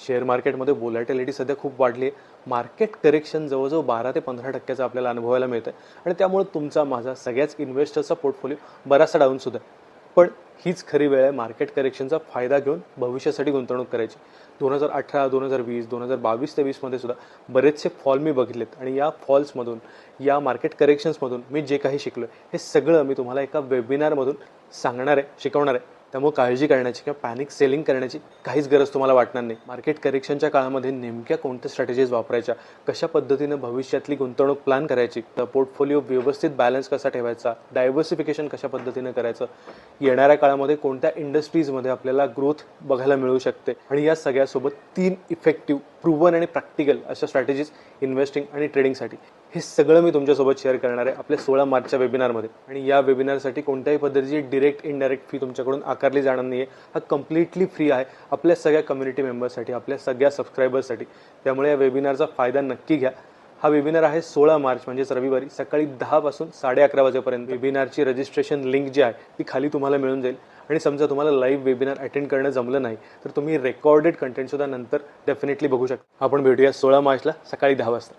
Share मार्केटमध्ये volatility सध्या खूप वाढली आहे. मार्केट करेक्शन जवळजवळ 12 ते 15% आपल्याला अनुभवायला मिळतं आणि त्यामुळे तुमचा माझा सगळ्याच इन्व्हेस्टर्सचा पोर्टफोलिओ बराचसा डाऊन सुद्धा आहे. पण हीच खरी वेळ आहे मार्केट करेक्शनचा फायदा घेऊन भविष्यासाठी गुंतवणूक करायची. 2018, 2020, 2022-23 मध्ये सुद्धा बरेचसे फॉल मी बघितलेत आणि या फॉल्समधून, या मार्केट करेक्शन्समधून मी जे काही शिकलो हे सगळं मी तुम्हाला एका वेबिनारमधून सांगणार आहे, शिकवणार आहे. त्यामुळे काळजी करण्याची किंवा पॅनिक सेलिंग करण्याची काहीच गरज तुम्हाला वाटणार नाही. मार्केट करेक्शनच्या काळामध्ये नेमक्या कोणत्या स्ट्रॅटेजीज वापरायच्या, कशा पद्धतीने भविष्यातली गुंतवणूक प्लॅन करायची, पोर्टफोलिओ व्यवस्थित बॅलन्स कसा ठेवायचा, डायव्हर्सिफिकेशन कशा पद्धतीने करायचं, येणाऱ्या काळामध्ये कोणत्या इंडस्ट्रीजमध्ये आपल्याला ग्रोथ बघायला मिळू शकते आणि या सगळ्यासोबत 3 इफेक्टिव्ह, प्रूव्हन आणि प्रॅक्टिकल अशा स्ट्रॅटेजीज इन्व्हेस्टिंग आणि ट्रेडिंगसाठी हे सगळं मी तुमच्यासोबत शेअर करणार आहे आपल्या 16 मार्चच्या वेबिनारमध्ये. आणि या वेबिनारसाठी कोणत्याही पद्धतीची डिरेक्ट इनडायरेक्ट फी तुमच्याकडून आकारली जाणार नाही आहे. हा कम्प्लिटली फ्री आहे आपल्या सगळ्या कम्युनिटी मेंबर्ससाठी, आपल्या सगळ्या सबस्क्रायबर्ससाठी. त्यामुळे या वेबिनारचा फायदा नक्की घ्या. हा वेबिनार आहे 16 मार्च म्हणजेच रविवारी सकाळी 10 पासून 11:30 वाजेपर्यंत. वेबिनारची रजिस्ट्रेशन लिंक जी आहे ती खाली तुम्हाला मिळून जाईल. आणि समजा तुम्हाला लाईव्ह वेबिनार अटेंड करणं जमलं नाही तर तुम्ही रेकॉर्डेड कंटेंट सुद्धा नंतर डेफिनेटली बघू शकता. आपण भेटूया 16 मार्चला सकाळी 10 वाजता.